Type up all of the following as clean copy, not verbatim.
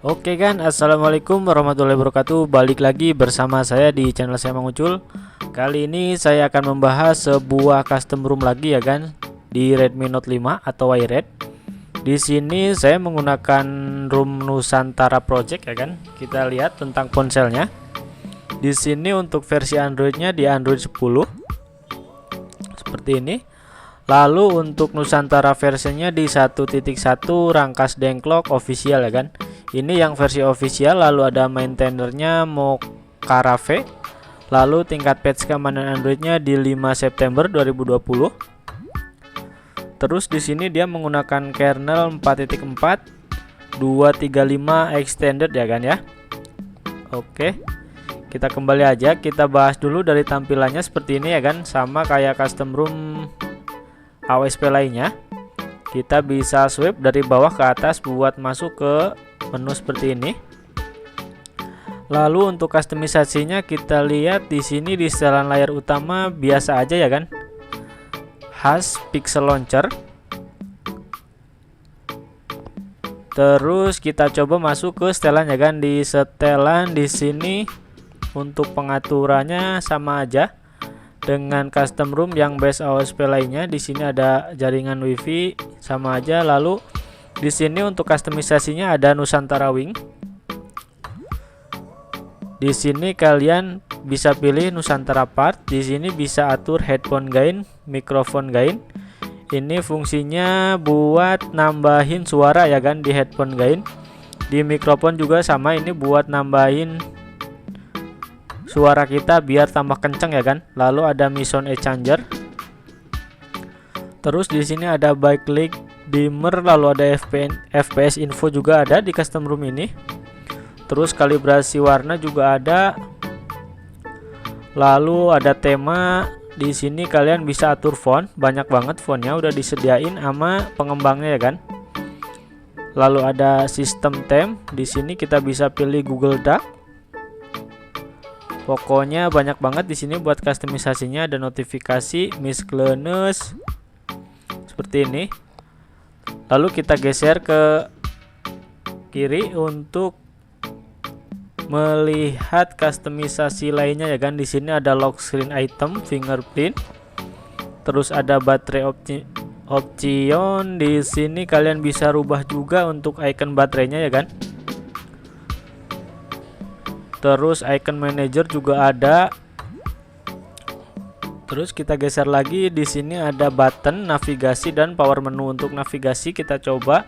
Oke kan, assalamualaikum warahmatullahi wabarakatuh. Balik lagi bersama saya di channel saya Mang Ucul. Kali ini saya akan membahas sebuah custom ROM lagi ya kan, di Redmi Note 5 atau Wired. Di sini saya menggunakan ROM Nusantara Project ya kan. Kita lihat tentang ponselnya. Di sini untuk versi Androidnya di Android 10 seperti ini. Lalu untuk Nusantara versinya di 1.1 Rangkas Dengklok official ya kan. Ini yang versi official, lalu ada maintainernya Mokarave. Lalu tingkat patch keamanan Androidnya di 5 September 2020. Terus di sini dia menggunakan kernel 4.4 235 extended ya kan ya. Oke. Kita kembali aja, kita bahas dulu dari tampilannya seperti ini ya kan, sama kayak custom ROM AOSP lainnya. Kita bisa swipe dari bawah ke atas buat masuk ke menu seperti ini. Lalu untuk customisasinya kita lihat di sini di setelan layar utama biasa aja ya kan. Khas pixel launcher. Terus kita coba masuk ke setelan ya kan, di setelan di sini untuk pengaturannya sama aja dengan custom ROM yang base AOSP lainnya. Di sini ada jaringan WiFi sama aja. Lalu di sini untuk customisasinya ada Nusantara Wing. Di sini kalian bisa pilih Nusantara Part. Di sini bisa atur headphone gain, microphone gain. Ini fungsinya buat nambahin suara ya kan di headphone gain. Di mikrofon juga sama, ini buat nambahin suara kita biar tambah kenceng ya kan. Lalu ada Mi Sound Exchanger. Terus di sini ada backlight dimmer, lalu ada FPS info juga ada di custom ROM ini. Terus kalibrasi warna juga ada. Lalu ada tema. Di sini kalian bisa atur font, banyak banget fontnya udah disediain sama pengembangnya ya kan. Lalu ada sistem theme. Di sini kita bisa pilih Google Doc. Pokoknya banyak banget di sini buat customisasinya. Ada notifikasi, miscellaneous seperti ini. Lalu kita geser ke kiri untuk melihat customisasi lainnya ya kan. Di sini ada lock screen item, fingerprint. Terus ada baterai option. Di sini kalian bisa rubah juga untuk icon baterainya ya kan. Terus icon manager juga ada. Terus kita geser lagi, di sini ada button navigasi dan power menu. Untuk navigasi kita coba.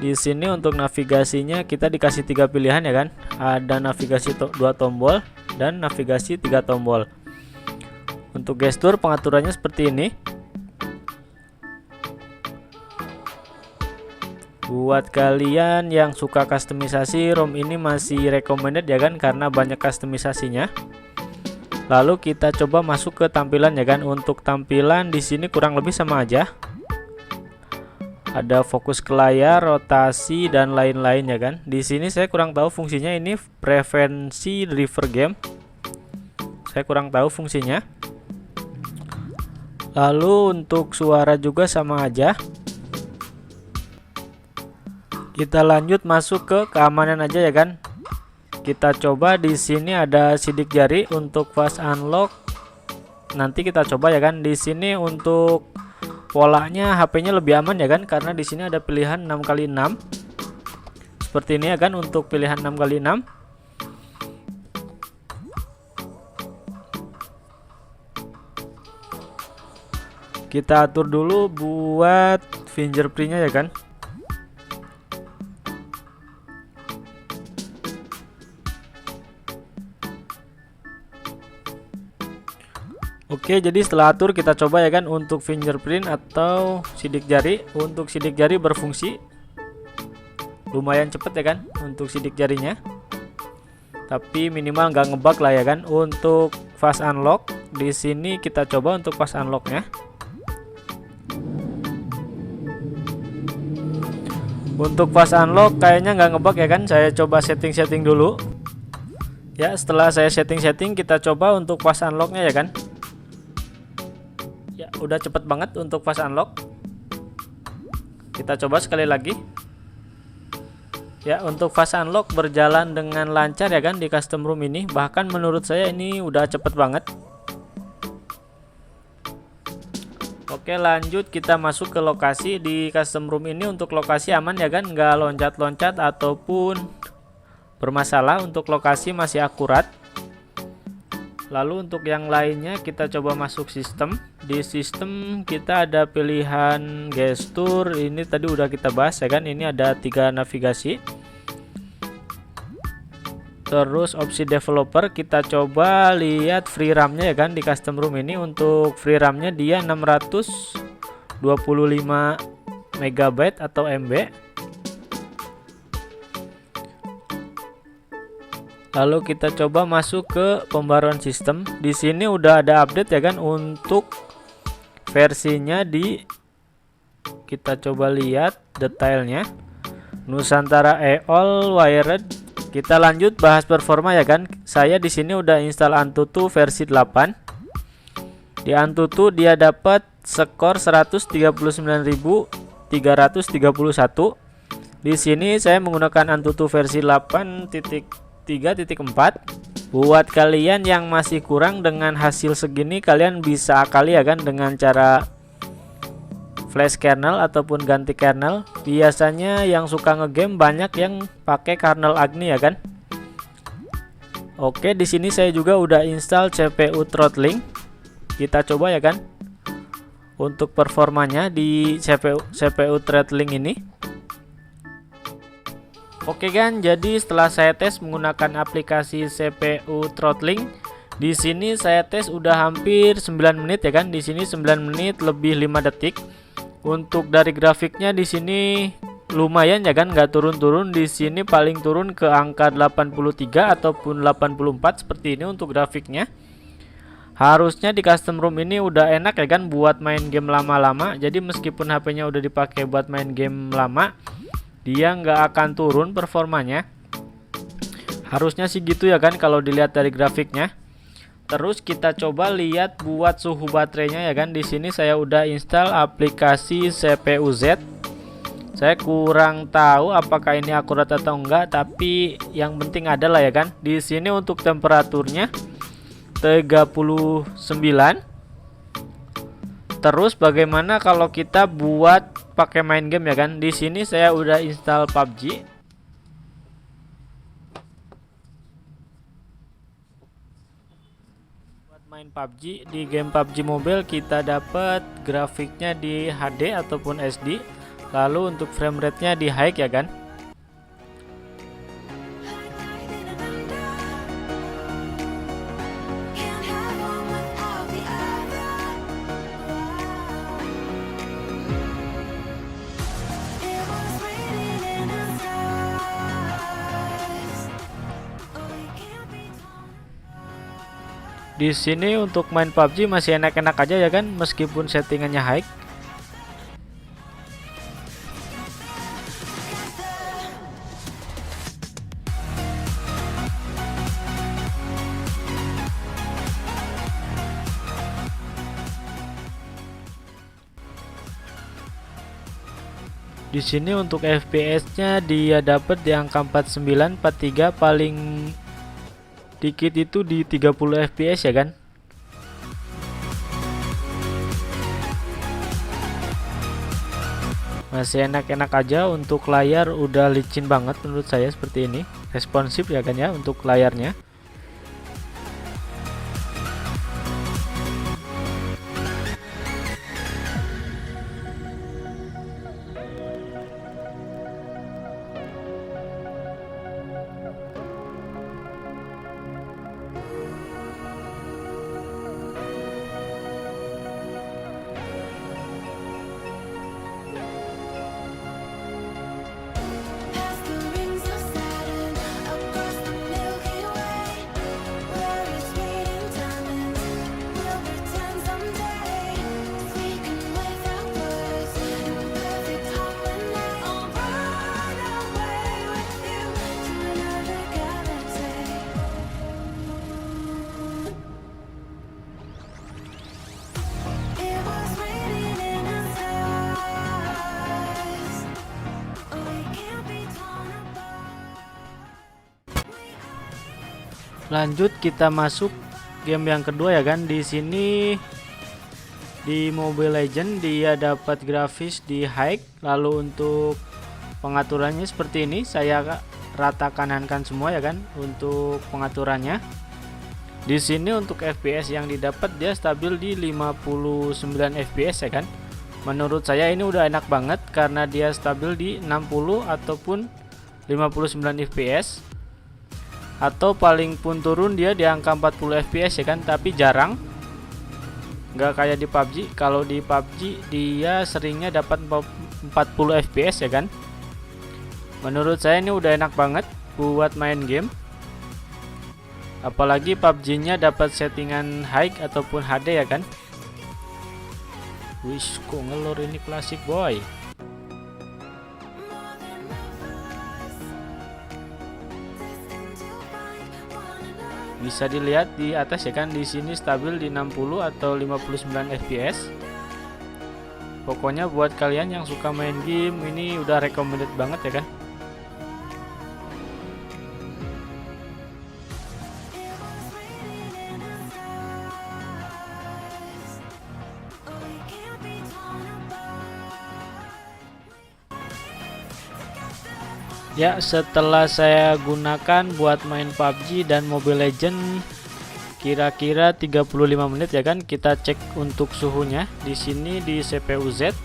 Di sini untuk navigasinya kita dikasih 3 pilihan ya kan. Ada navigasi 2 tombol dan navigasi 3 tombol. Untuk gestur pengaturannya seperti ini. Buat kalian yang suka customisasi, ROM ini masih recommended ya kan, karena banyak customisasinya. Lalu kita coba masuk ke tampilan ya kan. Untuk tampilan di sini kurang lebih sama aja. Ada fokus ke layar, rotasi dan lain-lain ya kan. Di sini saya kurang tahu fungsinya, ini preferensi driver game. Saya kurang tahu fungsinya. Lalu untuk suara juga sama aja. Kita lanjut masuk ke keamanan aja ya kan. Kita coba, di sini ada sidik jari untuk fast unlock. Nanti kita coba ya kan. Di sini untuk polanya HP-nya lebih aman ya kan, karena di sini ada pilihan 6x6. Seperti ini ya kan untuk pilihan 6x6. Kita atur dulu buat fingerprintnya ya kan. Oke, jadi setelah atur kita coba ya kan untuk fingerprint atau sidik jari. Untuk sidik jari berfungsi lumayan cepet ya kan untuk sidik jarinya, tapi minimal nggak ngebug lah ya kan. Untuk fast unlock di sini kita coba untuk fast unlocknya. Untuk fast unlock kayaknya nggak ngebug ya kan. Saya coba setting dulu ya. Setelah saya setting kita coba untuk fast unlocknya ya kan. Ya, udah cepet banget untuk fast unlock. Kita coba sekali lagi. Ya, untuk fast unlock berjalan dengan lancar ya kan di custom room ini. Bahkan menurut saya ini udah cepet banget. Oke, lanjut kita masuk ke lokasi di custom room ini. Untuk lokasi aman ya kan, nggak loncat-loncat ataupun bermasalah. Untuk lokasi masih akurat. Lalu untuk yang lainnya kita coba masuk sistem. Di sistem kita ada pilihan gestur, ini tadi udah kita bahas ya kan. Ini ada 3 navigasi. Terus opsi developer, kita coba lihat free RAM-nya ya kan di custom room ini. Untuk free RAM-nya dia 625 MB atau MB. Lalu kita coba masuk ke pembaruan sistem. Di sini udah ada update ya kan untuk versinya kita coba lihat detailnya. Nusantara All Wired. Kita lanjut bahas performa ya kan. Saya di sini udah install Antutu versi 8. Di Antutu dia dapat skor 139.331. Di sini saya menggunakan Antutu versi 8.3.4. Buat kalian yang masih kurang dengan hasil segini, kalian bisa akali ya kan dengan cara flash kernel ataupun ganti kernel. Biasanya yang suka ngegame banyak yang pakai kernel Agni ya kan. Oke, di sini saya juga udah install CPU throttling. Kita coba ya kan. Untuk performanya di CPU throttling ini. Oke kan, jadi setelah saya tes menggunakan aplikasi CPU throttling, di sini saya tes udah hampir 9 menit ya kan. Di sini 9 menit lebih 5 detik. Untuk dari grafiknya di sini lumayan ya kan, nggak turun-turun. Di sini paling turun ke angka 83 ataupun 84 seperti ini untuk grafiknya. Harusnya di custom room ini udah enak ya kan buat main game lama-lama. Jadi meskipun HP-nya udah dipakai buat main game lama, dia nggak akan turun performanya. Harusnya sih gitu ya kan kalau dilihat dari grafiknya. Terus kita coba lihat buat suhu baterainya ya kan. Di sini saya udah install aplikasi CPU Z. Saya kurang tahu apakah ini akurat atau enggak, tapi yang penting adalah ya kan. Di sini untuk temperaturnya 39. Terus bagaimana kalau kita buat pakai main game ya kan. Di sini saya udah install PUBG. Main PUBG, di game PUBG Mobile kita dapat grafiknya di HD ataupun SD. Lalu untuk frame rate-nya di high ya kan. Di sini untuk main PUBG masih enak-enak aja ya kan, meskipun settingannya high. Di sini untuk FPS-nya dia dapat di angka 49, 43, paling dikit itu di 30 fps ya kan. Masih enak-enak aja. Untuk layar udah licin banget menurut saya seperti ini. Responsif ya kan ya untuk layarnya. Lanjut kita masuk game yang kedua ya kan. Di sini di Mobile Legends dia dapat grafis di high, lalu untuk pengaturannya seperti ini, saya rata kanankan semua ya kan untuk pengaturannya. Di sini untuk FPS yang didapat dia stabil di 59 FPS ya kan. Menurut saya ini udah enak banget karena dia stabil di 60 ataupun 59 FPS. Atau paling pun turun dia di angka 40 FPS ya kan, tapi jarang. Nggak kayak di PUBG. Kalau di PUBG dia seringnya dapat 40 FPS ya kan. Menurut saya ini udah enak banget buat main game. Apalagi PUBG-nya dapat settingan high ataupun HD ya kan. Wih, kok ngelor ini klasik boy. Bisa dilihat di atas ya kan, di sini stabil di 60 atau 59 FPS. Pokoknya buat kalian yang suka main game ini udah recommended banget ya kan. Ya, setelah saya gunakan buat main PUBG dan Mobile Legends kira-kira 35 menit ya kan, kita cek untuk suhunya. Di sini di CPU Z,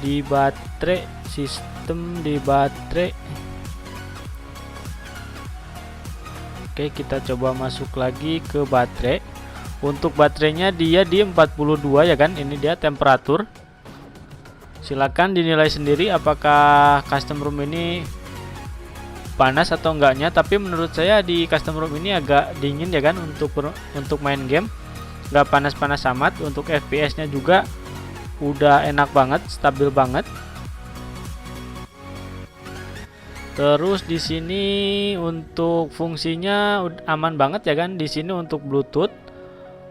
di baterai, sistem di baterai. Oke, kita coba masuk lagi ke baterai. Untuk baterainya dia di 42 ya kan, ini dia temperatur. Silakan dinilai sendiri apakah custom room ini panas atau enggaknya, tapi menurut saya di custom room ini agak dingin ya kan untuk main game, nggak panas-panas amat. Untuk FPS-nya juga udah enak banget, stabil banget. Terus di sini untuk fungsinya aman banget ya kan. Di sini untuk Bluetooth,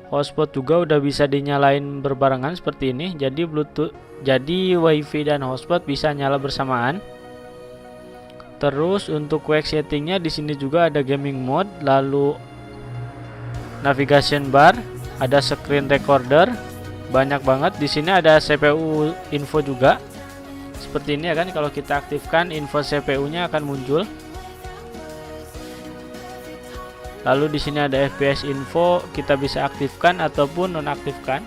hotspot juga udah bisa dinyalain berbarengan seperti ini. Jadi Bluetooth, jadi WiFi dan hotspot bisa nyala bersamaan. Terus untuk quick settingnya di sini juga ada gaming mode, lalu navigation bar, ada screen recorder, banyak banget. Di sini ada CPU info juga, seperti ini ya kan. Kalau kita aktifkan info CPU-nya akan muncul. Lalu di sini ada FPS info, kita bisa aktifkan ataupun nonaktifkan.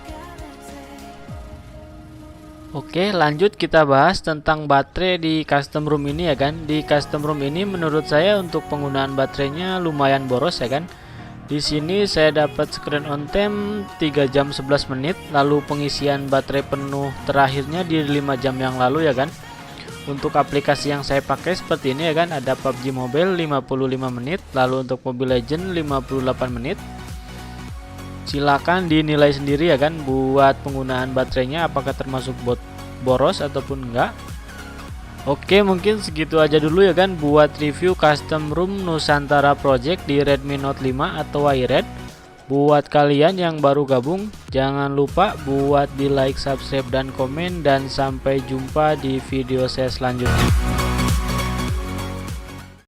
Oke, lanjut kita bahas tentang baterai di custom room ini ya kan. Di custom room ini menurut saya untuk penggunaan baterainya lumayan boros ya kan. Di sini saya dapat screen on time 3 jam 11 menit, lalu pengisian baterai penuh terakhirnya di 5 jam yang lalu ya kan. Untuk aplikasi yang saya pakai seperti ini ya kan, ada PUBG Mobile 55 menit, lalu untuk Mobile Legends 58 menit. Silakan dinilai sendiri ya kan buat penggunaan baterainya apakah termasuk boros ataupun enggak. Oke, mungkin segitu aja dulu ya kan buat review custom room Nusantara Project di Redmi Note 5 atau iRed. Buat kalian yang baru gabung, jangan lupa buat di like, subscribe dan komen, dan sampai jumpa di video saya selanjutnya.